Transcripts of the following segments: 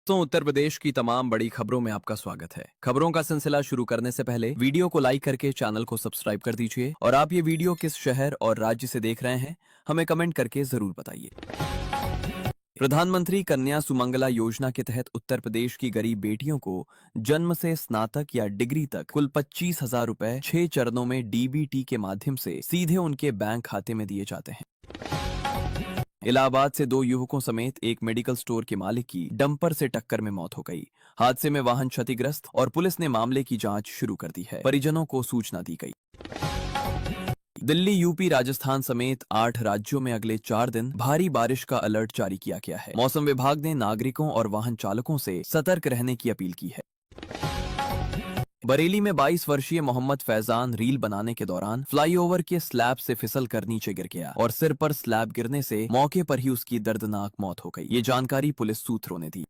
तो उत्तर प्रदेश की तमाम बड़ी खबरों में आपका स्वागत है। खबरों का सिलसिला शुरू करने से पहले वीडियो को लाइक करके चैनल को सब्सक्राइब कर दीजिए और आप ये वीडियो किस शहर और राज्य से देख रहे हैं हमें कमेंट करके जरूर बताइए। प्रधानमंत्री कन्या सुमंगला योजना के तहत उत्तर प्रदेश की गरीब बेटियों को जन्म से स्नातक या डिग्री तक कुल 25,000 रुपए 6 चरणों में डीबीटी के माध्यम से सीधे उनके बैंक खाते में दिए जाते हैं। इलाहाबाद से 2 युवकों समेत एक मेडिकल स्टोर के मालिक की डंपर से टक्कर में मौत हो गई। हादसे में वाहन क्षतिग्रस्त और पुलिस ने मामले की जांच शुरू कर दी है। परिजनों को सूचना दी गई। दिल्ली, यूपी, राजस्थान समेत 8 राज्यों में अगले 4 दिन भारी बारिश का अलर्ट जारी किया गया है। मौसम विभाग ने नागरिकों और वाहन चालकों से सतर्क रहने की अपील की है। बरेली में 22 वर्षीय मोहम्मद फैजान रील बनाने के दौरान फ्लाईओवर के स्लैब से फिसलकर नीचे गिर गया और सिर पर स्लैब गिरने से मौके पर ही उसकी दर्दनाक मौत हो गई। ये जानकारी पुलिस सूत्रों ने दी।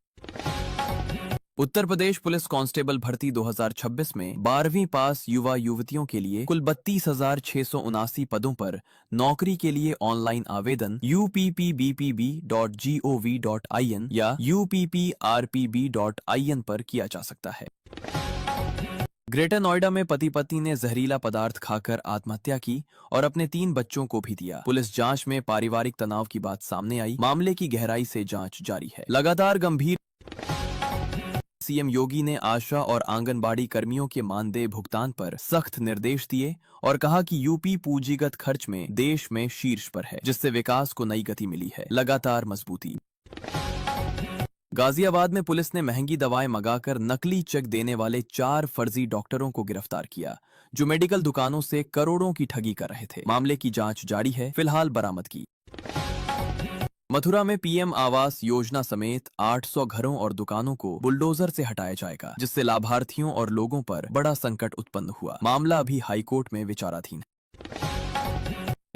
उत्तर प्रदेश पुलिस कांस्टेबल भर्ती 2026 में 12वीं पास युवा युवतियों के लिए कुल 32,679 पदों पर नौकरी के लिए ऑनलाइन आवेदन uppbpb.gov.in या upprpb.in पर किया जा सकता है। ग्रेटर नोएडा में पति पत्नी ने जहरीला पदार्थ खाकर आत्महत्या की और अपने 3 बच्चों को भी दिया। पुलिस जांच में पारिवारिक तनाव की बात सामने आई। मामले की गहराई से जांच जारी है। लगातार गंभीर सीएम योगी ने आशा और आंगनबाड़ी कर्मियों के मानदेय भुगतान पर सख्त निर्देश दिए और कहा कि यूपी पूंजीगत खर्च में देश में शीर्ष पर है, जिससे विकास को नई गति मिली है। लगातार मजबूती। गाजियाबाद में पुलिस ने महंगी दवाएं मंगाकर नकली चेक देने वाले 4 फर्जी डॉक्टरों को गिरफ्तार किया, जो मेडिकल दुकानों से करोड़ों की ठगी कर रहे थे। मामले की जांच जारी है। फिलहाल बरामद की। मथुरा में पीएम आवास योजना समेत 800 घरों और दुकानों को बुलडोजर से हटाया जाएगा, जिससे लाभार्थियों और लोगों पर बड़ा संकट उत्पन्न हुआ। मामला अभी हाईकोर्ट में विचाराधीन है।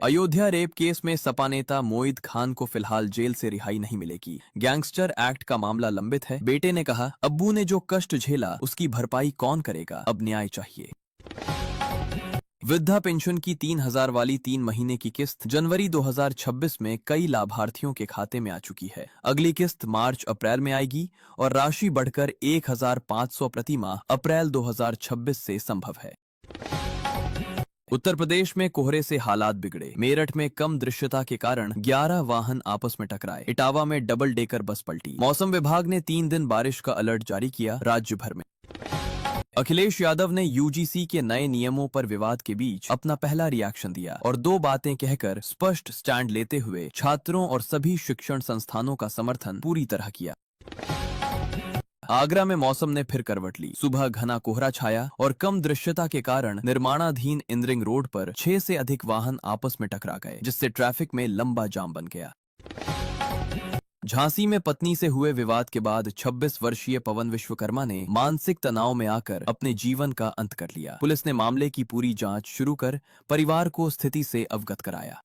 अयोध्या रेप केस में सपा नेता मोईद खान को फिलहाल जेल से रिहाई नहीं मिलेगी। गैंगस्टर एक्ट का मामला लंबित है। बेटे ने कहा, अब्बू ने जो कष्ट झेला उसकी भरपाई कौन करेगा, अब न्याय चाहिए। वृद्धा पेंशन की 3,000 वाली 3 महीने की किस्त जनवरी 2026 में कई लाभार्थियों के खाते में आ चुकी है। अगली किस्त मार्च अप्रैल में आएगी और राशि बढ़कर 1,500 प्रति माह अप्रैल 2026 से संभव है। उत्तर प्रदेश में कोहरे से हालात बिगड़े। मेरठ में कम दृश्यता के कारण 11 वाहन आपस में टकराए। इटावा में डबल डेकर बस पलटी। मौसम विभाग ने 3 दिन बारिश का अलर्ट जारी किया राज्य भर में। अखिलेश यादव ने यूजीसी के नए नियमों पर विवाद के बीच अपना पहला रिएक्शन दिया और 2 बातें कहकर स्पष्ट स्टैंड लेते हुए छात्रों और सभी शिक्षण संस्थानों का समर्थन पूरी तरह किया। आगरा में मौसम ने फिर करवट ली। सुबह घना कोहरा छाया और कम दृश्यता के कारण निर्माणाधीन इंद्रिंग रोड पर 6 से अधिक वाहन आपस में टकरा गए, जिससे ट्रैफिक में लंबा जाम बन गया। झांसी में पत्नी से हुए विवाद के बाद 26 वर्षीय पवन विश्वकर्मा ने मानसिक तनाव में आकर अपने जीवन का अंत कर लिया। पुलिस ने मामले की पूरी जांच शुरू कर परिवार को स्थिति से अवगत कराया।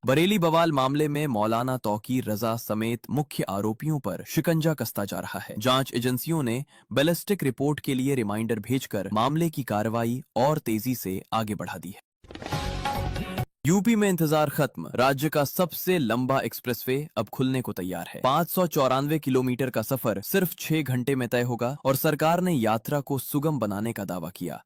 बरेली बवाल मामले में मौलाना तौकीर रजा समेत मुख्य आरोपियों पर शिकंजा कसता जा रहा है। जांच एजेंसियों ने बैलिस्टिक रिपोर्ट के लिए रिमाइंडर भेजकर मामले की कार्रवाई और तेजी से आगे बढ़ा दी है। यूपी में इंतजार खत्म। राज्य का सबसे लंबा एक्सप्रेसवे अब खुलने को तैयार है। 594 किलोमीटर का सफर सिर्फ 6 घंटे में तय होगा और सरकार ने यात्रा को सुगम बनाने का दावा किया।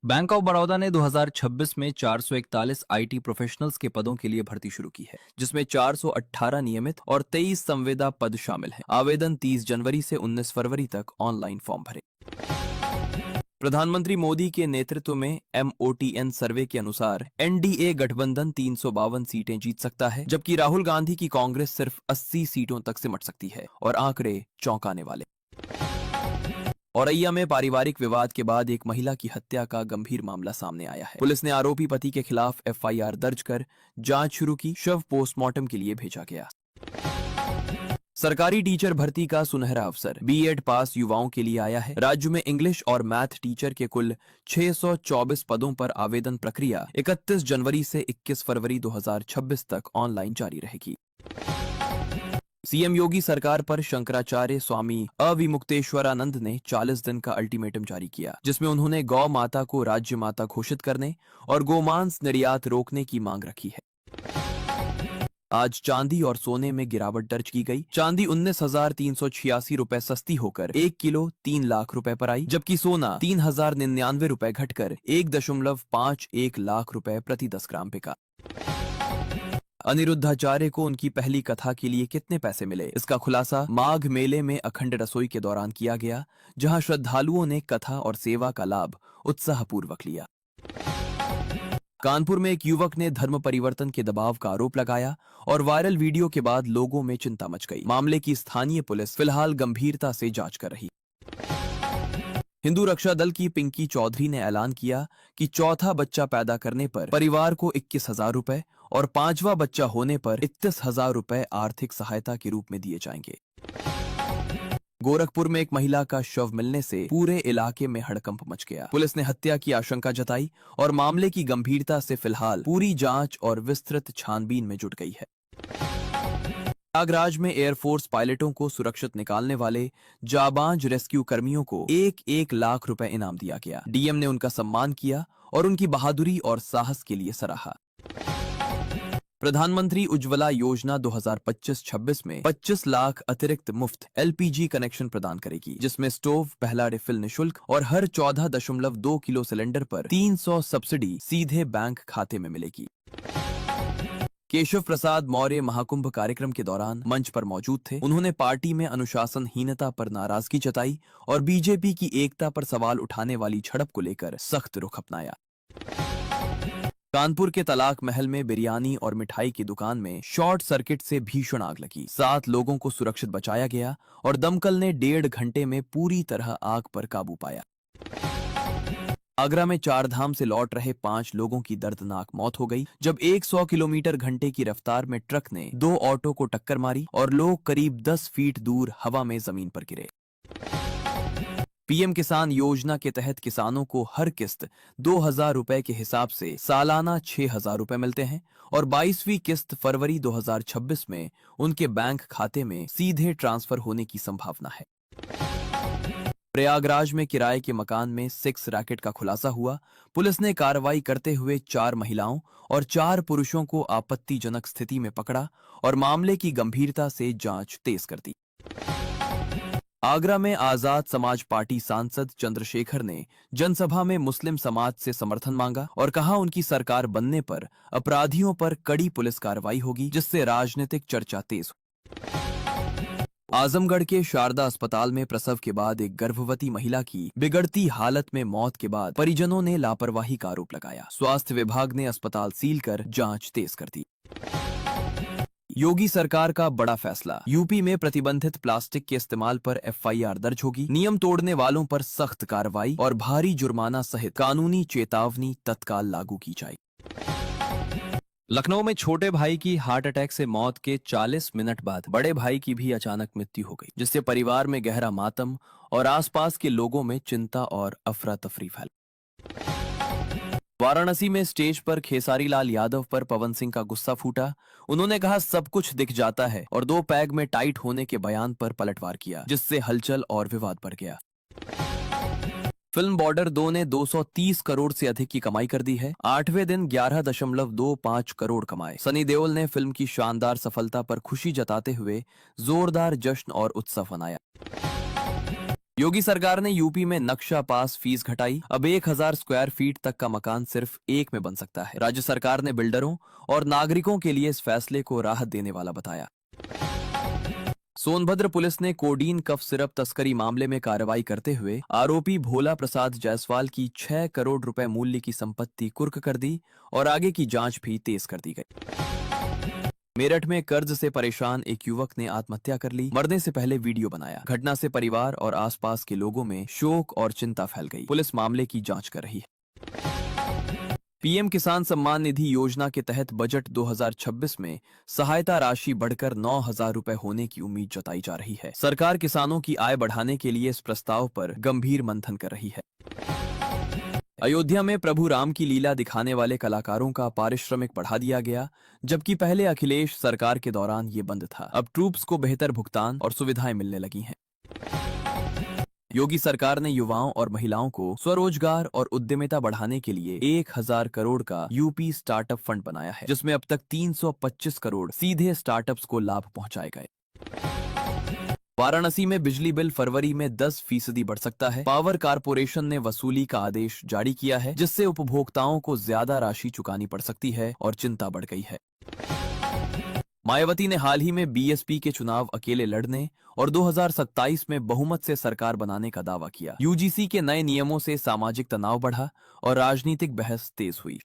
बैंक ऑफ बड़ौदा ने 2026 में 441 आईटी प्रोफेशनल्स के पदों के लिए भर्ती शुरू की है, जिसमें 418 नियमित और 23 संविदा पद शामिल हैं। आवेदन 30 जनवरी से 19 फरवरी तक ऑनलाइन फॉर्म भरें। प्रधानमंत्री मोदी के नेतृत्व में MOTN सर्वे के अनुसार एनडीए गठबंधन 352 सीटें जीत सकता है, जबकि राहुल गांधी की कांग्रेस सिर्फ 80 सीटों तक सिमट सकती है और आंकड़े चौंकाने वाले। औरैया में पारिवारिक विवाद के बाद एक महिला की हत्या का गंभीर मामला सामने आया है। पुलिस ने आरोपी पति के खिलाफ FIR दर्ज कर जांच शुरू की। शव पोस्टमार्टम के लिए भेजा गया। सरकारी टीचर भर्ती का सुनहरा अवसर B.Ed पास युवाओं के लिए आया है। राज्य में इंग्लिश और मैथ टीचर के कुल 624 पदों पर आवेदन प्रक्रिया 31 जनवरी से 21 फरवरी 2026 तक ऑनलाइन जारी रहेगी। सीएम योगी सरकार पर शंकराचार्य स्वामी अविमुक्तेश्वरानंद ने 40 दिन का अल्टीमेटम जारी किया, जिसमें उन्होंने गौ माता को राज्य माता घोषित करने और गोमांस निर्यात रोकने की मांग रखी है। आज चांदी और सोने में गिरावट दर्ज की गई। चांदी 19,386 रुपए सस्ती होकर 1 किलो 3 लाख रुपए पर आई, जबकि सोना 3,099 रुपए घटकर 1.51 लाख रुपए प्रति 10 ग्राम बिका। अनिरुद्धाचार्य को उनकी पहली कथा के लिए कितने पैसे मिले? इसका खुलासा माघ मेले में अखंड रसोई के दौरान किया गया, जहां श्रद्धालुओं ने कथा और सेवा का लाभ उत्साहपूर्वक लिया। कानपुर में एक युवक ने धर्म परिवर्तन के दबाव का आरोप लगाया और वायरल वीडियो के बाद लोगों में चिंता मच गई। मामले की स्थानीय पुलिस फिलहाल गंभीरता से जांच कर रही। हिंदू रक्षा दल की पिंकी चौधरी ने ऐलान किया कि चौथा बच्चा पैदा करने पर परिवार को 21,000 रुपए और 5वां बच्चा होने पर 31,000 रुपए आर्थिक सहायता के रूप में दिए जाएंगे। गोरखपुर में एक महिला का शव मिलने से पूरे इलाके में हड़कंप मच गया। पुलिस ने हत्या की आशंका जताई और मामले की गंभीरता से फिलहाल पूरी जांच और विस्तृत छानबीन में जुट गई है। प्रयागराज में एयरफोर्स पायलटों को सुरक्षित निकालने वाले जाबांज रेस्क्यू कर्मियों को 1-1 लाख रुपए इनाम दिया गया। डीएम ने उनका सम्मान किया और उनकी बहादुरी और साहस के लिए सराहा। प्रधानमंत्री उज्ज्वला योजना 2025-26 में 25 लाख अतिरिक्त मुफ्त एलपीजी कनेक्शन प्रदान करेगी, जिसमें स्टोव पहला रिफिल निशुल्क और हर 14.2 किलो सिलेंडर पर 300 सब्सिडी सीधे बैंक खाते में मिलेगी। केशव प्रसाद मौर्य महाकुंभ कार्यक्रम के दौरान मंच पर मौजूद थे। उन्होंने पार्टी में अनुशासनहीनता पर नाराजगी जताई और बीजेपी की एकता पर सवाल उठाने वाली झड़प को लेकर सख्त रुख अपनाया। कानपुर के तलाक महल में बिरयानी और मिठाई की दुकान में शॉर्ट सर्किट से भीषण आग लगी। 7 लोगों को सुरक्षित बचाया गया और दमकल ने 1.5 घंटे में पूरी तरह आग पर काबू पाया। आगरा में 4 धाम से लौट रहे 5 लोगों की दर्दनाक मौत हो गई, जब 100 किलोमीटर घंटे की रफ्तार में ट्रक ने 2 ऑटो को टक्कर मारी और लोग करीब 10 फीट दूर हवा में जमीन पर गिरे। पीएम किसान योजना के तहत किसानों को हर किस्त 2,000 रुपए के हिसाब से सालाना 6,000 रुपए मिलते हैं और 22वीं किस्त फरवरी 2026 में उनके बैंक खाते में सीधे ट्रांसफर होने की संभावना है। प्रयागराज में किराए के मकान में सेक्स रैकेट का खुलासा हुआ। पुलिस ने कार्रवाई करते हुए 4 महिलाओं और 4 पुरुषों को आपत्तिजनक स्थिति में पकड़ा और मामले की गंभीरता से जांच तेज कर दी। आगरा में आजाद समाज पार्टी सांसद चंद्रशेखर ने जनसभा में मुस्लिम समाज से समर्थन मांगा और कहा उनकी सरकार बनने पर अपराधियों पर कड़ी पुलिस कार्रवाई होगी, जिससे राजनीतिक चर्चा तेज हो। आजमगढ़ के शारदा अस्पताल में प्रसव के बाद एक गर्भवती महिला की बिगड़ती हालत में मौत के बाद परिजनों ने लापरवाही का आरोप लगाया। स्वास्थ्य विभाग ने अस्पताल सील कर जांच तेज कर दी। योगी सरकार का बड़ा फैसला, यूपी में प्रतिबंधित प्लास्टिक के इस्तेमाल पर एफआईआर दर्ज होगी। नियम तोड़ने वालों पर सख्त कार्रवाई और भारी जुर्माना सहित कानूनी चेतावनी तत्काल लागू की जाए। लखनऊ में छोटे भाई की हार्ट अटैक से मौत के 40 मिनट बाद बड़े भाई की भी अचानक मृत्यु हो गई, जिससे परिवार में गहरा मातम और आसपास के लोगों में चिंता और अफरा तफरी फैल। वाराणसी में स्टेज पर खेसारी लाल यादव पर पवन सिंह का गुस्सा फूटा। उन्होंने कहा सब कुछ दिख जाता है और 2 पैग में टाइट होने के बयान पर पलटवार किया, जिससे हलचल और विवाद बढ़ गया। फिल्म बॉर्डर 2 ने 230 करोड़ से अधिक की कमाई कर दी है। 8वें दिन 11.25 करोड़ कमाए। सनी देओल ने फिल्म की शानदार सफलता पर खुशी जताते हुए जोरदार जश्न और उत्सव मनाया। योगी सरकार ने यूपी में नक्शा पास फीस घटाई। अब 1,000 स्क्वायर फीट तक का मकान सिर्फ 1 में बन सकता है। राज्य सरकार ने बिल्डरों और नागरिकों के लिए इस फैसले को राहत देने वाला बताया। सोनभद्र पुलिस ने कोडीन कफ सिरप तस्करी मामले में कार्रवाई करते हुए आरोपी भोला प्रसाद जायसवाल की 6 करोड़ रुपए मूल्य की संपत्ति कुर्क कर दी और आगे की जांच भी तेज कर दी गई। मेरठ में कर्ज से परेशान एक युवक ने आत्महत्या कर ली। मरने से पहले वीडियो बनाया। घटना से परिवार और आसपास के लोगों में शोक और चिंता फैल गई। पुलिस मामले की जांच कर रही है। पीएम किसान सम्मान निधि योजना के तहत बजट 2026 में सहायता राशि बढ़कर 9,000 रुपए होने की उम्मीद जताई जा रही है। सरकार किसानों की आय बढ़ाने के लिए इस प्रस्ताव पर गंभीर मंथन कर रही है। अयोध्या में प्रभु राम की लीला दिखाने वाले कलाकारों का पारिश्रमिक बढ़ा दिया गया, जबकि पहले अखिलेश सरकार के दौरान ये बंद था। अब ट्रूप्स को बेहतर भुगतान और सुविधाएं मिलने लगी हैं। योगी सरकार ने युवाओं और महिलाओं को स्वरोजगार और उद्यमिता बढ़ाने के लिए 1000 करोड़ का यूपी स्टार्टअप फंड बनाया है, जिसमें अब तक 325 करोड़ सीधे स्टार्टअप्स को लाभ पहुंचाए गए। वाराणसी में बिजली बिल फरवरी में 10% बढ़ सकता है। पावर कारपोरेशन ने वसूली का आदेश जारी किया है, जिससे उपभोक्ताओं को ज्यादा राशि चुकानी पड़ सकती है और चिंता बढ़ गई है। मायावती ने हाल ही में बीएसपी के चुनाव अकेले लड़ने और 2027 में बहुमत से सरकार बनाने का दावा किया। यूजीसी के नए नियमों से सामाजिक तनाव बढ़ा और राजनीतिक बहस तेज हुई।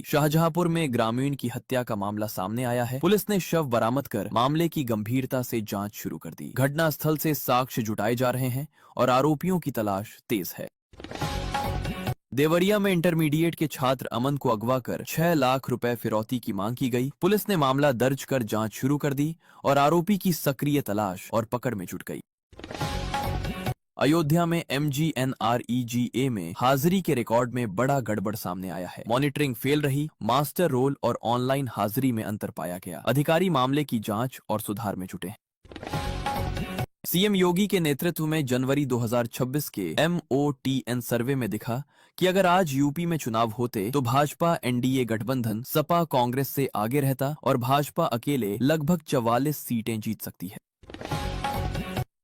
शाहजहांपुर में ग्रामीण की हत्या का मामला सामने आया है। पुलिस ने शव बरामद कर मामले की गंभीरता से जांच शुरू कर दी। घटनास्थल से साक्ष्य जुटाए जा रहे हैं और आरोपियों की तलाश तेज है। देवरिया में इंटरमीडिएट के छात्र अमन को अगवा कर 6 लाख रुपए फिरौती की मांग की गई। पुलिस ने मामला दर्ज कर जांच शुरू कर दी और आरोपी की सक्रिय तलाश और पकड़ में जुट गई। अयोध्या में MGNREGA में हाजिरी के रिकॉर्ड में बड़ा गड़बड़ सामने आया है। मॉनिटरिंग फेल रही, मास्टर रोल और ऑनलाइन हाजिरी में अंतर पाया गया। अधिकारी मामले की जांच और सुधार में जुटे हैं। सीएम योगी के नेतृत्व में जनवरी 2026 के MOTN सर्वे में दिखा कि अगर आज यूपी में चुनाव होते तो भाजपा NDA गठबंधन सपा कांग्रेस से आगे रहता और भाजपा अकेले लगभग 44 सीटें जीत सकती है।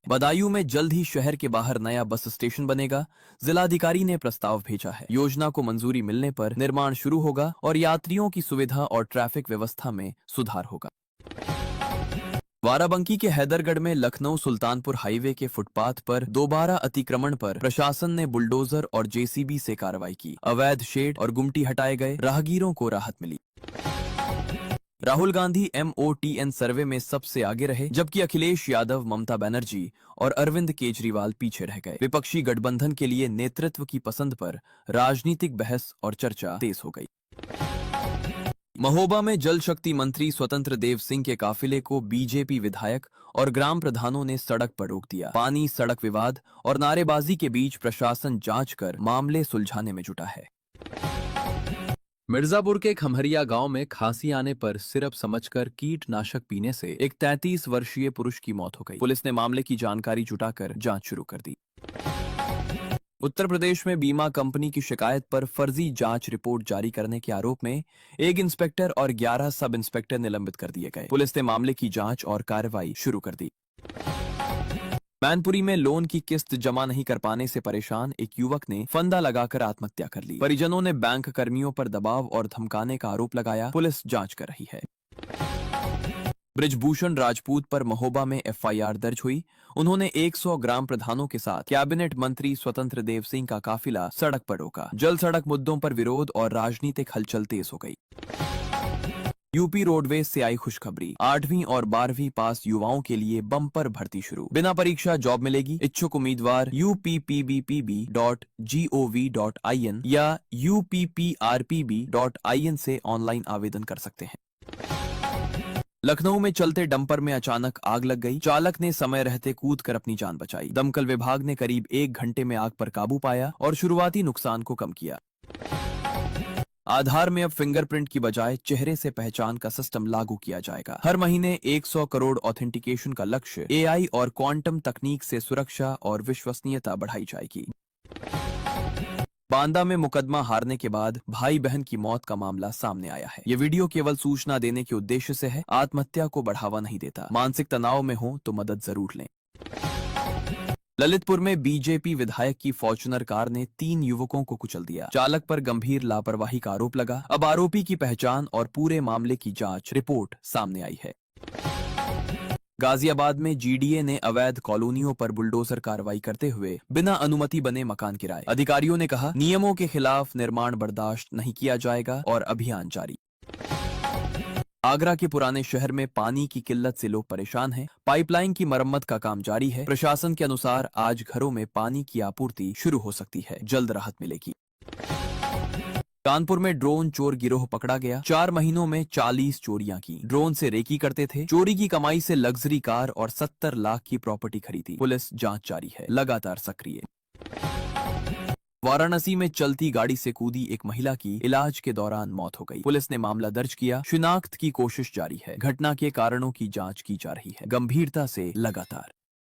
बदायूं में जल्द ही शहर के बाहर नया बस स्टेशन बनेगा। जिलाधिकारी ने प्रस्ताव भेजा है। योजना को मंजूरी मिलने पर निर्माण शुरू होगा और यात्रियों की सुविधा और ट्रैफिक व्यवस्था में सुधार होगा। बाराबंकी के हैदरगढ़ में लखनऊ सुल्तानपुर हाईवे के फुटपाथ पर दोबारा अतिक्रमण पर प्रशासन ने बुलडोजर और JCB से कार्रवाई की। अवैध शेड और गुमटी हटाए गए, राहगीरों को राहत मिली। राहुल गांधी MOTN सर्वे में सबसे आगे रहे, जबकि अखिलेश यादव, ममता बनर्जी और अरविंद केजरीवाल पीछे रह गए। विपक्षी गठबंधन के लिए नेतृत्व की पसंद पर राजनीतिक बहस और चर्चा तेज हो गई। महोबा में जल शक्ति मंत्री स्वतंत्र देव सिंह के काफिले को बीजेपी विधायक और ग्राम प्रधानों ने सड़क पर रोक दिया। पानी, सड़क विवाद और नारेबाजी के बीच प्रशासन जांच कर मामले सुलझाने में जुटा है। मिर्जापुर के खमहरिया गांव में खांसी आने पर सिरप समझकर कीटनाशक पीने से एक 33 वर्षीय पुरुष की मौत हो गई। पुलिस ने मामले की जानकारी जुटाकर जांच शुरू कर दी। उत्तर प्रदेश में बीमा कंपनी की शिकायत पर फर्जी जांच रिपोर्ट जारी करने के आरोप में एक इंस्पेक्टर और 11 सब इंस्पेक्टर निलंबित कर दिए गए। पुलिस ने मामले की जांच और कार्रवाई शुरू कर दी। मैनपुरी में लोन की किस्त जमा नहीं कर पाने से परेशान एक युवक ने फंदा लगाकर आत्महत्या कर ली। परिजनों ने बैंक कर्मियों पर दबाव और धमकाने का आरोप लगाया। पुलिस जांच कर रही है। ब्रिजभूषण राजपूत पर महोबा में FIR दर्ज हुई। उन्होंने 100 ग्राम प्रधानों के साथ कैबिनेट मंत्री स्वतंत्र देव सिंह का काफिला सड़क पर रोका। जल सड़क मुद्दों पर विरोध और राजनीतिक हलचल तेज हो गई। यूपी रोडवेज से आई खुशखबरी, 8वीं और 12वीं पास युवाओं के लिए बम्पर भर्ती शुरू। बिना परीक्षा जॉब मिलेगी। इच्छुक उम्मीदवार uppbpb.gov.in या upprpb.in से ऑनलाइन आवेदन कर सकते हैं। लखनऊ में चलते डंपर में अचानक आग लग गई। चालक ने समय रहते कूदकर अपनी जान बचाई। दमकल विभाग ने करीब 1 घंटे में आग पर काबू पाया और शुरुआती नुकसान को कम किया। आधार में अब फिंगरप्रिंट की बजाय चेहरे से पहचान का सिस्टम लागू किया जाएगा। हर महीने 100 करोड़ ऑथेंटिकेशन का लक्ष्य। AI और क्वांटम तकनीक से सुरक्षा और विश्वसनीयता बढ़ाई जाएगी। बांदा में मुकदमा हारने के बाद भाई बहन की मौत का मामला सामने आया है। ये वीडियो केवल सूचना देने के उद्देश्य से है, आत्महत्या को बढ़ावा नहीं देता। मानसिक तनाव में हो तो मदद जरूर लें। ललितपुर में बीजेपी विधायक की फॉर्च्यूनर कार ने 3 युवकों को कुचल दिया। चालक पर गंभीर लापरवाही का आरोप लगा। अब आरोपी की पहचान और पूरे मामले की जांच रिपोर्ट सामने आई है। गाजियाबाद में GDA ने अवैध कॉलोनियों पर बुलडोजर कार्रवाई करते हुए बिना अनुमति बने मकान गिराए। अधिकारियों ने कहा, नियमों के खिलाफ निर्माण बर्दाश्त नहीं किया जाएगा और अभियान जारी। आगरा के पुराने शहर में पानी की किल्लत से लोग परेशान हैं। पाइपलाइन की मरम्मत का काम जारी है। प्रशासन के अनुसार आज घरों में पानी की आपूर्ति शुरू हो सकती है। जल्द राहत मिलेगी। कानपुर में ड्रोन चोर गिरोह पकड़ा गया। 4 महीनों में 40 चोरियां की। ड्रोन से रेकी करते थे। चोरी की कमाई से लग्जरी कार और 70 लाख की प्रॉपर्टी खरीदी। पुलिस जांच जारी है, लगातार सक्रिय। वाराणसी में चलती गाड़ी से कूदी एक महिला की इलाज के दौरान मौत हो गई। पुलिस ने मामला दर्ज किया। शिनाख्त की कोशिश जारी है। घटना के कारणों की जांच की जा रही है। गंभीरता से लगातार।